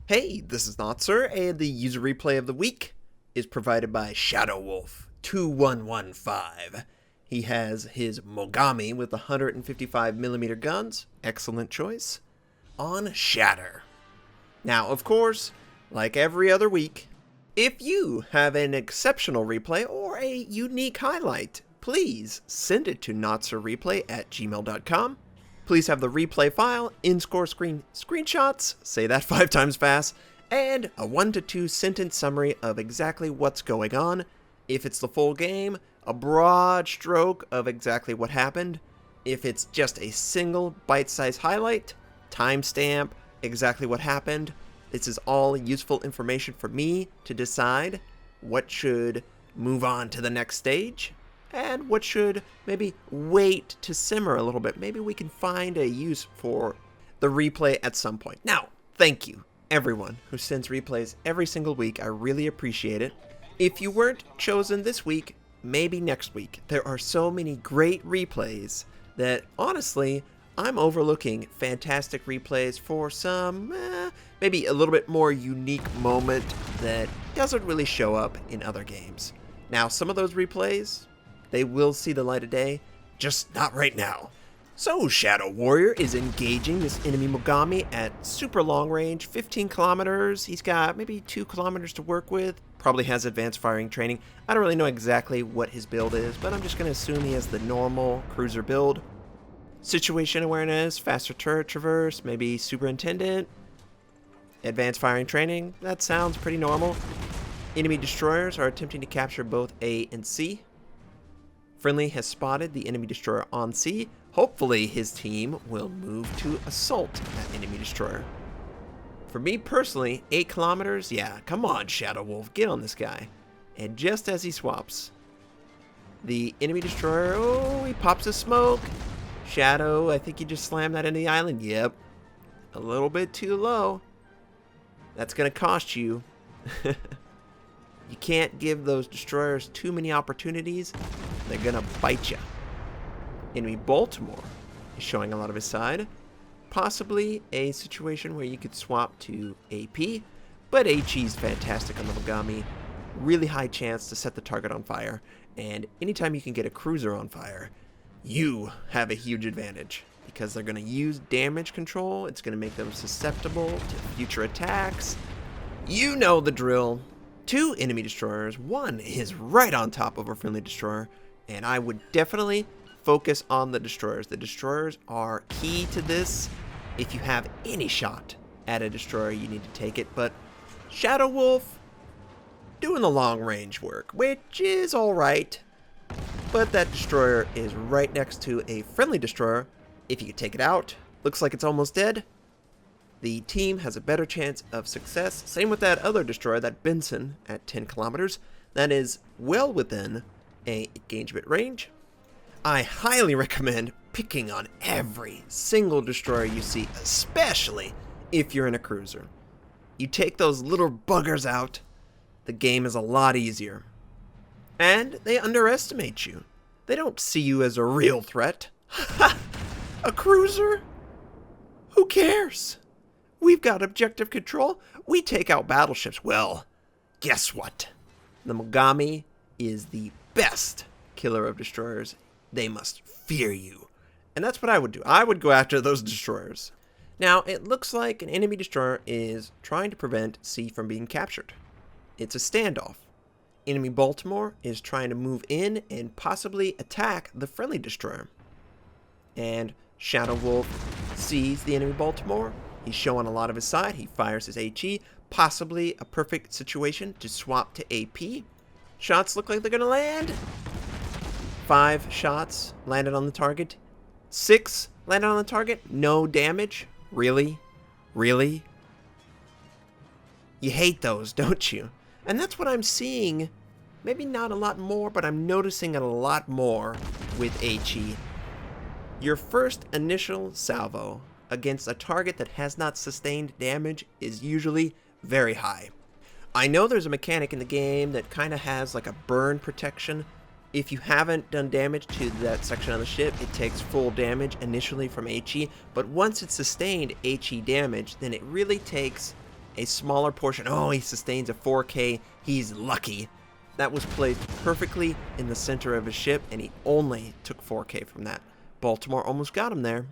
Hey, this is Notser, and the user replay of the week is provided by ShadowWolf2115. He has his Mogami with 155mm guns, excellent choice, on Shatter. Now, of course, like every other week, if you have an exceptional replay or a unique highlight, please send it to notserreplay@gmail.com. Please have the replay file, in-score screenshots, say that 5 times fast, and a 1 to 2 sentence summary of exactly what's going on. If it's the full game, a broad stroke of exactly what happened. If it's just a single bite-sized highlight, timestamp, exactly what happened. This is all useful information for me to decide what should move on to the next stage and what should maybe wait to simmer a little bit. Maybe we can find a use for the replay at some point. Now, thank you, everyone who sends replays every single week. I really appreciate it. If you weren't chosen this week, maybe next week. There are so many great replays that, honestly, I'm overlooking fantastic replays for some, maybe a little bit more unique moment that doesn't really show up in other games. Now, some of those replays, they will see the light of day, just not right now. So, Shadow Warrior is engaging this enemy Mogami at super long range, 15 kilometers. He's got maybe 2 kilometers to work with. Probably has advanced firing training. I don't really know exactly what his build is, but I'm just going to assume he has the normal cruiser build. Situation awareness, faster turret traverse, maybe superintendent. Advanced firing training, that sounds pretty normal. Enemy destroyers are attempting to capture both A and C. Friendly has spotted the enemy destroyer on C. Hopefully his team will move to assault that enemy destroyer. For me personally, 8 kilometers, yeah, come on Shadow Wolf, get on this guy. And just as he swaps, the enemy destroyer, oh, he pops a smoke. Shadow, I think you just slammed that into the island. Yep, a little bit too low. That's gonna cost you. You can't give those destroyers too many opportunities. They're gonna bite you. Enemy Baltimore is showing a lot of his side. Possibly a situation where you could swap to AP, but HE is fantastic on the Mogami. Really high chance to set the target on fire, and anytime you can get a cruiser on fire, you have a huge advantage because they're gonna use damage control. It's gonna make them susceptible to future attacks. You know the drill. 2 enemy destroyers, 1 is right on top of a friendly destroyer, and I would definitely focus on the destroyers. The destroyers are key to this. If you have any shot at a destroyer, you need to take it, but Shadow Wolf doing the long range work, which is alright, but that destroyer is right next to a friendly destroyer. If you could take it out, looks like it's almost dead. The team has a better chance of success. Same with that other destroyer, that Benson, at 10 kilometers. That is well within a engagement range. I highly recommend picking on every single destroyer you see, especially if you're in a cruiser. You take those little buggers out, the game is a lot easier. And they underestimate you. They don't see you as a real threat. A cruiser? Who cares? We've got objective control. We take out battleships. Well, guess what? The Mogami is the best killer of destroyers. They must fear you. And that's what I would do. I would go after those destroyers. Now, it looks like an enemy destroyer is trying to prevent C from being captured. It's a standoff. Enemy Baltimore is trying to move in and possibly attack the friendly destroyer. And Shadow Wolf sees the enemy Baltimore. He's showing a lot of his side. He fires his HE. Possibly a perfect situation to swap to AP. Shots look like they're going to land. 5 shots landed on the target. 6 landed on the target. No damage. Really? Really? You hate those, don't you? And that's what I'm seeing. Maybe not a lot more, but I'm noticing it a lot more with HE. Your first initial salvo against a target that has not sustained damage is usually very high. I know there's a mechanic in the game that kind of has like a burn protection. If you haven't done damage to that section of the ship, it takes full damage initially from HE, but once it's sustained HE damage, then it really takes a smaller portion. Oh, he sustains a 4K. He's lucky. That was placed perfectly in the center of his ship, and he only took 4K from that. Baltimore almost got him there.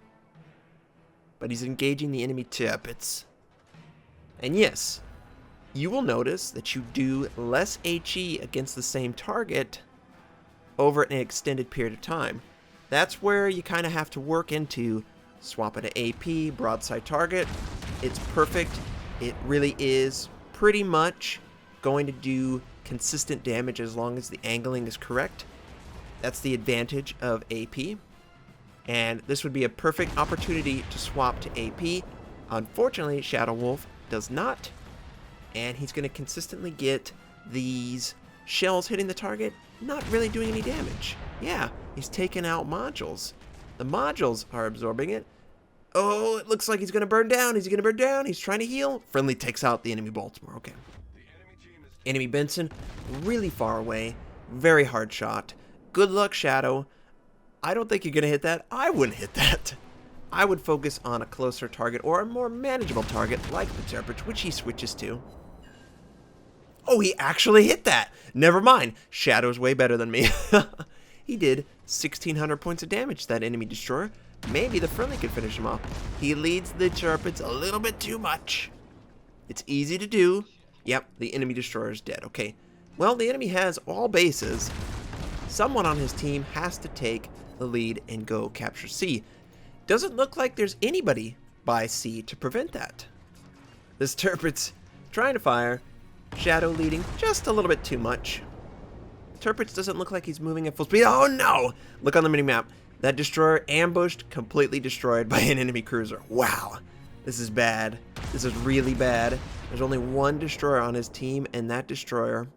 But he's engaging the enemy Tirpitz. And yes, you will notice that you do less HE against the same target over an extended period of time. That's where you kind of have to work into swap it to AP, broadside target. It's perfect. It really is pretty much going to do consistent damage as long as the angling is correct. That's the advantage of AP. And this would be a perfect opportunity to swap to AP. Unfortunately, Shadow Wolf does not. And he's going to consistently get these shells hitting the target, not really doing any damage. Yeah, he's taking out modules. The modules are absorbing it. Oh, it looks like he's going to burn down. He's going to burn down. He's trying to heal. Friendly takes out the enemy Baltimore. Okay. Enemy Benson, really far away. Very hard shot. Good luck, Shadow. I don't think you're going to hit that. I wouldn't hit that. I would focus on a closer target or a more manageable target like the Tirpitz, which he switches to. Oh, he actually hit that. Never mind. Shadow's way better than me. He did 1,600 points of damage to that enemy destroyer. Maybe the friendly could finish him off. He leads the Tirpitz a little bit too much. It's easy to do. Yep, the enemy destroyer is dead. Okay. Well, the enemy has all bases. Someone on his team has to take the lead and go capture C. Doesn't look like there's anybody by C to prevent that. This Tirpitz trying to fire. Shadow leading just a little bit too much. Tirpitz doesn't look like he's moving at full speed. Oh no! Look on the minimap. That destroyer ambushed, completely destroyed by an enemy cruiser. Wow. This is bad. This is really bad. There's only one destroyer on his team, and that destroyer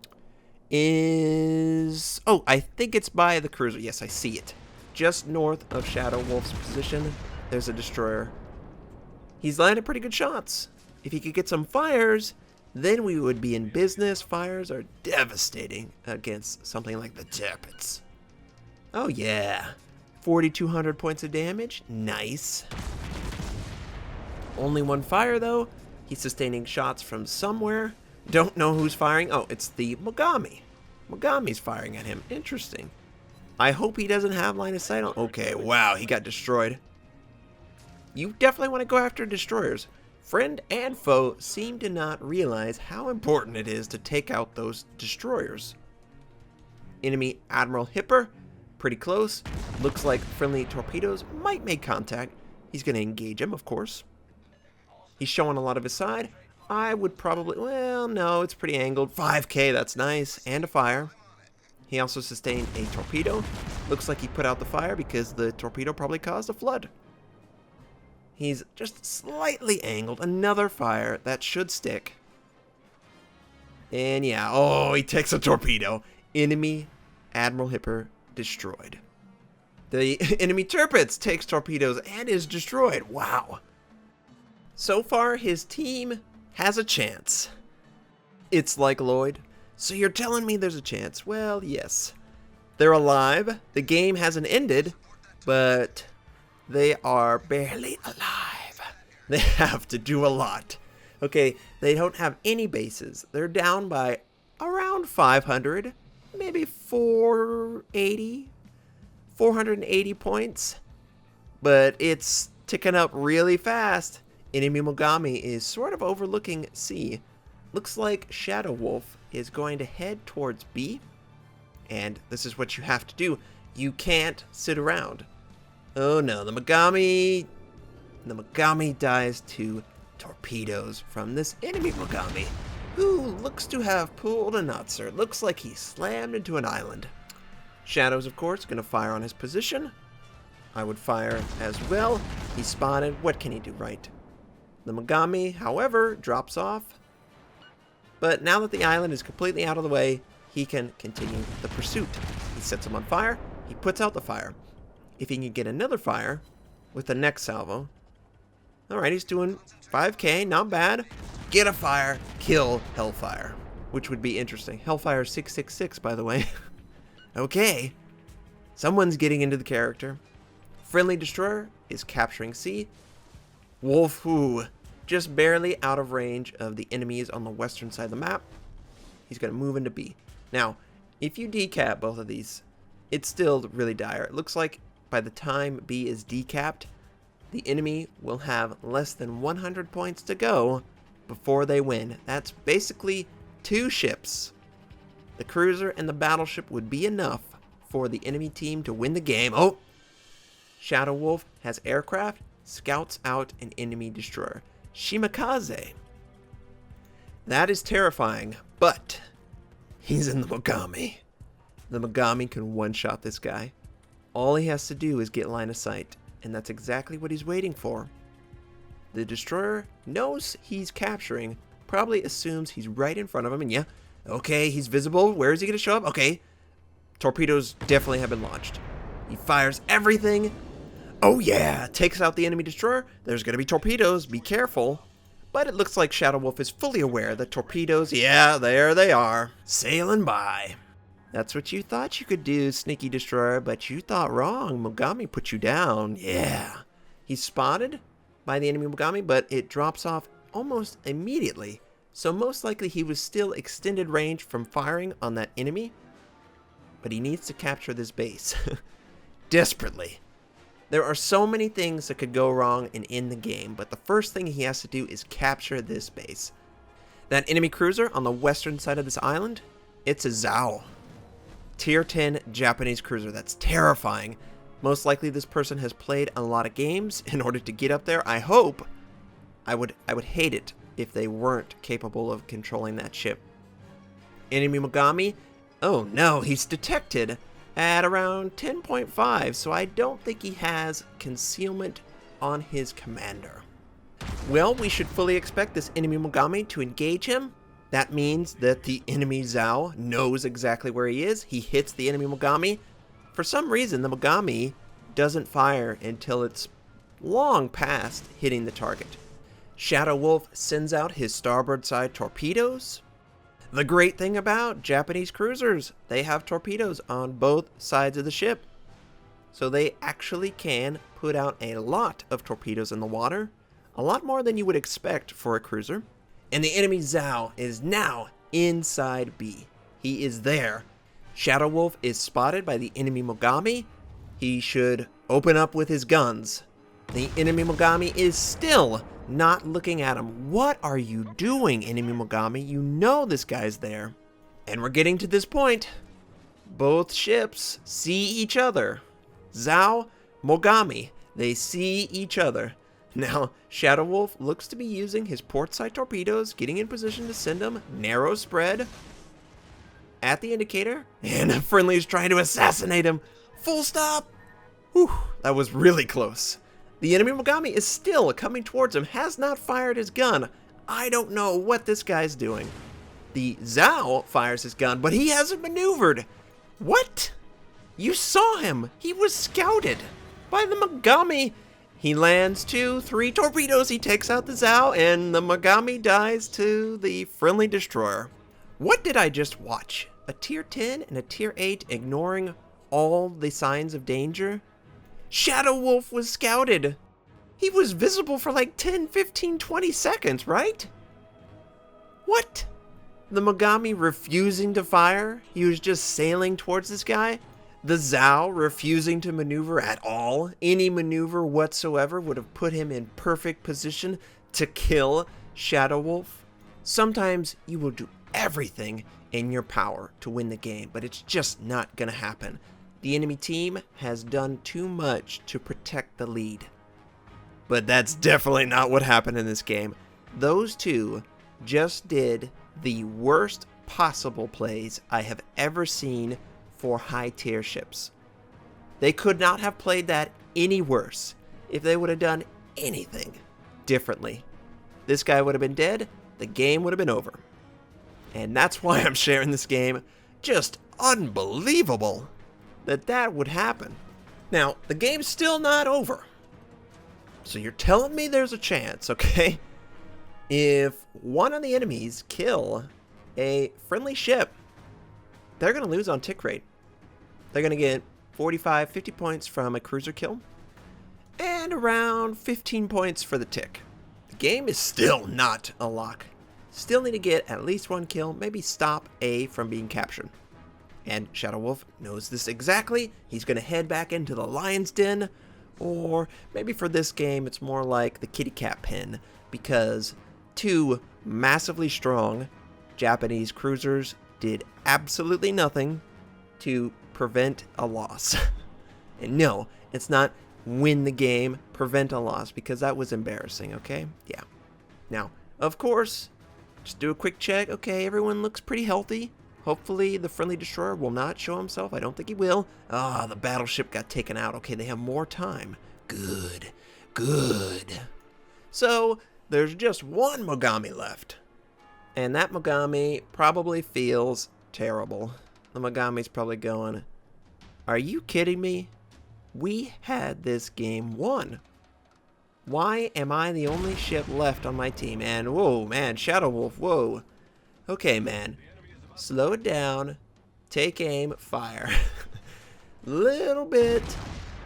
is... Oh, I think it's by the cruiser. Yes, I see it. Just north of Shadow Wolf's position, there's a destroyer. He's landed pretty good shots. If he could get some fires, then we would be in business. Fires are devastating against something like the Tirpitz. Oh, yeah. 4,200 points of damage. Nice. Only one fire, though. He's sustaining shots from somewhere. Don't know who's firing. Oh, it's the Mogami. Mogami's firing at him. Interesting. I hope he doesn't have line of sight on. Okay, wow, he got destroyed. You definitely want to go after destroyers. Friend and foe seem to not realize how important it is to take out those destroyers. Enemy Admiral Hipper, pretty close. Looks like friendly torpedoes might make contact. He's going to engage him, of course. He's showing a lot of his side. I would probably, well, no, it's pretty angled. 5K, that's nice. And a fire. He also sustained a torpedo. Looks like he put out the fire because the torpedo probably caused a flood. He's just slightly angled. Another fire. That should stick. And yeah, oh, he takes a torpedo. Enemy Admiral Hipper destroyed. The enemy Tirpitz takes torpedoes and is destroyed. Wow. So far, his team has a chance. It's like Lloyd. So you're telling me there's a chance? Well, yes. They're alive. The game hasn't ended, but they are barely alive. They have to do a lot. Okay, they don't have any bases. They're down by around 500, maybe 480 points. But it's ticking up really fast. Enemy Mogami is sort of overlooking C. Looks like Shadow Wolf is going to head towards B. And this is what you have to do. You can't sit around. Oh no, the Mogami dies to torpedoes from this enemy Mogami, who looks to have pulled a Notser. Looks like he slammed into an island. Shadow's, of course, going to fire on his position. I would fire as well. He spotted. What can he do, right? The Mogami, however, drops off. But now that the island is completely out of the way, he can continue the pursuit. He sets him on fire. He puts out the fire. If he can get another fire with the next salvo. Alright, he's doing 5K, not bad. Get a fire, kill Hellfire, which would be interesting. Hellfire 666, by the way. Okay. Someone's getting into the character. Friendly destroyer is capturing C. Wolf, who just barely out of range of the enemies on the western side of the map. He's going to move into B. Now, if you decap both of these, it's still really dire. It looks like by the time B is decapped, the enemy will have less than 100 points to go before they win. That's basically 2 ships. The cruiser and the battleship would be enough for the enemy team to win the game. Oh! Shadow Wolf has aircraft, scouts out an enemy destroyer. Shimakaze. That is terrifying, but he's in the Mogami. The Mogami can one-shot this guy. All he has to do is get line of sight, and that's exactly what he's waiting for. The destroyer knows he's capturing, probably assumes he's right in front of him, and yeah, okay, he's visible. Where is he going to show up? Okay, torpedoes definitely have been launched. He fires everything. Oh yeah, takes out the enemy destroyer. There's going to be torpedoes, be careful. But it looks like Shadow Wolf is fully aware that torpedoes, yeah, there they are, sailing by. That's what you thought you could do, sneaky destroyer, but you thought wrong. Mogami put you down. Yeah. He's spotted by the enemy Mogami, but it drops off almost immediately. So most likely he was still extended range from firing on that enemy. But he needs to capture this base. Desperately. There are so many things that could go wrong and end the game, but the first thing he has to do is capture this base. That enemy cruiser on the western side of this island, it's a ZOW. Tier 10 Japanese cruiser. That's terrifying. Most likely this person has played a lot of games in order to get up there. I hope. I would hate it if they weren't capable of controlling that ship. Enemy Mogami. Oh no, he's detected at around 10.5, so I don't think he has concealment on his commander. Well, we should fully expect this enemy Mogami to engage him. That means that the enemy ZOW knows exactly where he is. He hits the enemy Mogami. For some reason, the Mogami doesn't fire until it's long past hitting the target. Shadow Wolf sends out his starboard side torpedoes. The great thing about Japanese cruisers, they have torpedoes on both sides of the ship. So they actually can put out a lot of torpedoes in the water. A lot more than you would expect for a cruiser. And the enemy ZOW is now inside B. He is there. Shadow Wolf is spotted by the enemy Mogami. He should open up with his guns. The enemy Mogami is still not looking at him. What are you doing, enemy Mogami? You know this guy's there. And we're getting to this point. Both ships see each other. ZOW, Mogami, they see each other. Now, Shadow Wolf looks to be using his port side torpedoes, getting in position to send them narrow spread at the indicator, and a friendly is trying to assassinate him. Full stop! Whew, that was really close. The enemy Mogami is still coming towards him, has not fired his gun. I don't know what this guy's doing. The ZOW fires his gun, but he hasn't maneuvered. What? You saw him. He was scouted by the Mogami. He lands 2, 3 torpedoes, he takes out the ZOW, and the Mogami dies to the friendly destroyer. What did I just watch? A tier 10 and a tier 8 ignoring all the signs of danger? Shadow Wolf was scouted. He was visible for like 10, 15, 20 seconds, right? What? The Mogami refusing to fire? He was just sailing towards this guy? The ZOW refusing to maneuver at all. Any maneuver whatsoever would have put him in perfect position to kill Shadow Wolf. Sometimes you will do everything in your power to win the game, but it's just not going to happen. The enemy team has done too much to protect the lead. But that's definitely not what happened in this game. Those two just did the worst possible plays I have ever seen for high-tier ships. They could not have played that any worse if they would have done anything differently. This guy would have been dead, the game would have been over. And that's why I'm sharing this game. Just unbelievable that that would happen. Now, the game's still not over. So you're telling me there's a chance, okay? If one of the enemies kill a friendly ship, they're going to lose on tick rate. They're going to get 45, 50 points from a cruiser kill, and around 15 points for the tick. The Game is still not a lock. Still need to get at least one kill, maybe stop A from being captured. And Shadow Wolf knows this exactly. He's going to head back into the lion's den. Or maybe for this game, it's more like the kitty cat pen. Because two massively strong Japanese cruisers did absolutely nothing to prevent a loss. And no, it's not win the game, prevent a loss, because that was embarrassing, okay? Yeah. Now, of course, just do a quick check. Okay, everyone looks pretty healthy. Hopefully the friendly destroyer will not show himself. I don't think he will. Ah, the battleship got taken out. Okay, they have more time. Good. Good. So, there's just one Mogami left. And that Mogami probably feels terrible. The Mogami's probably going, are you kidding me? We had this game won. Why am I the only ship left on my team? And whoa, man, Shadow Wolf, whoa. Okay, man. Slow it down. Take aim, fire. Little bit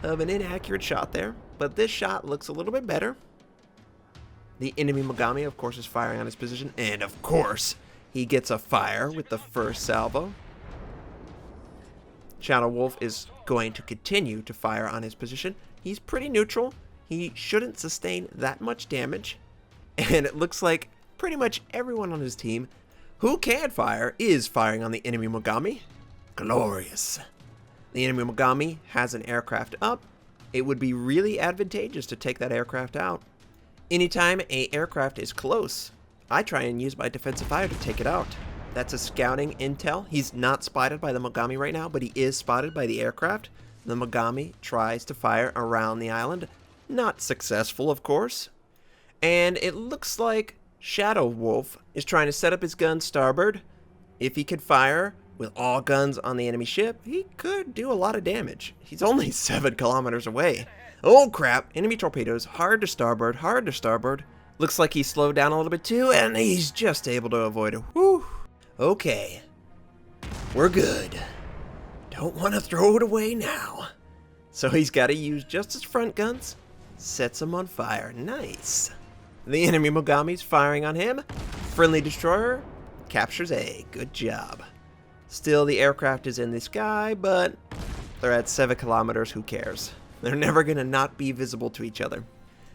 of an inaccurate shot there, but this shot looks a little bit better. The enemy Mogami, of course, is firing on his position, and of course, he gets a fire with the first salvo. Shadow Wolf is going to continue to fire on his position. He's pretty neutral. He shouldn't sustain that much damage. And it looks like pretty much everyone on his team who can fire is firing on the enemy Mogami. Glorious. The enemy Mogami has an aircraft up. It would be really advantageous to take that aircraft out. Anytime an aircraft is close, I try and use my defensive fire to take it out. That's a scouting intel. He's not spotted by the Mogami right now, but he is spotted by the aircraft. The Mogami tries to fire around the island. Not successful, of course. And it looks like Shadow Wolf is trying to set up his gun starboard. If he could fire with all guns on the enemy ship, he could do a lot of damage. He's only 7 kilometers away. Oh crap, enemy torpedoes, hard to starboard, hard to starboard. Looks like he slowed down a little bit too, and he's just able to avoid it. Whew. Okay, we're good. Don't want to throw it away now. So he's got to use just his front guns, sets them on fire. Nice. The enemy Mogami's firing on him. Friendly destroyer captures A. Good job. Still, the aircraft is in the sky, but they're at 7 kilometers. Who cares? They're never going to not be visible to each other.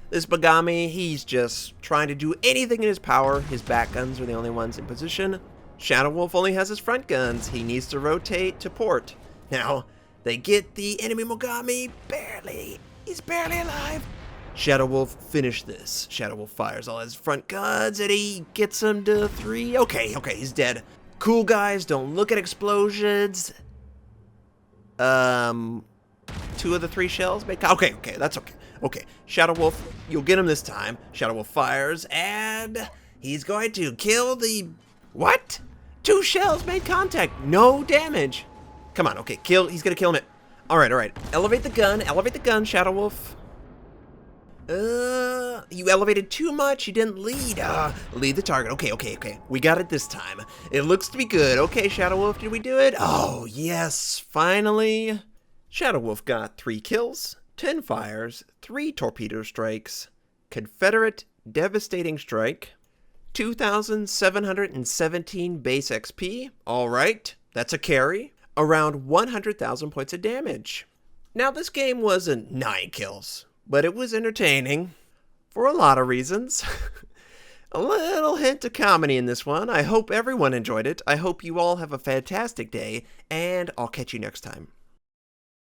This Mogami, he's just trying to do anything in his power. His back guns are the only ones in position. Shadow Wolf only has his front guns. He needs to rotate to port. Now, they get the enemy Mogami barely. He's barely alive. Shadow Wolf finished this. Shadow Wolf fires all his front guns and he gets him to 3. Okay, he's dead. Cool guys, don't look at explosions. 2 of the 3 shells make... Okay, that's okay. Okay, Shadow Wolf, you'll get him this time. Shadow Wolf fires and he's going to kill the... What? 2 shells made contact. No damage. Come on, okay, kill. He's gonna kill him. All right. Elevate the gun, Shadow Wolf. You elevated too much. You didn't lead. Lead the target. Okay. We got it this time. It looks to be good. Okay, Shadow Wolf, did we do it? Oh, yes, finally. Shadow Wolf got 3 kills, 10 fires, 3 torpedo strikes, Confederate devastating strike, 2,717 base XP. All right, that's a carry. Around 100,000 points of damage. Now, this game wasn't 9 kills, but it was entertaining for a lot of reasons. A little hint of comedy in this one. I hope everyone enjoyed it. I hope you all have a fantastic day, and I'll catch you next time.